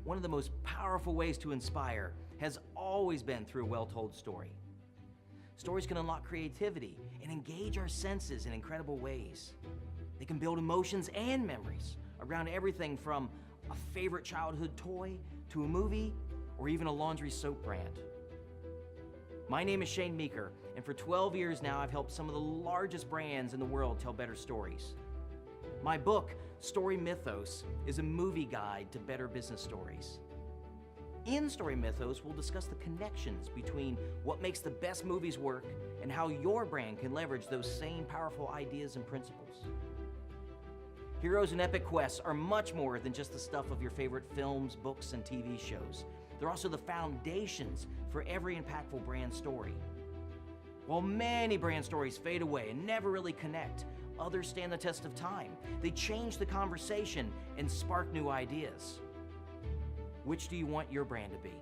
one of the most powerful ways to inspire has always been through a well-told story. Stories can unlock creativity and engage our senses in incredible ways. They can build emotions and memories around everything from a favorite childhood toy to a movie or even a laundry soap brand. My name is Meeker, and for 12 years now I've helped some of the largest brands in the world tell better stories. My book, StoryMythos, is a movie guide to better business stories. In StoryMythos, we'll discuss the connections between what makes the best movies work and how your brand can leverage those same powerful ideas and principles. Heroes and epic quests are much more than just the stuff of your favorite films, books, and TV shows. They're also the foundations for every impactful brand story. While many brand stories fade away and never really connect, others stand the test of time. They change the conversation and spark new ideas. Which do you want your brand to be?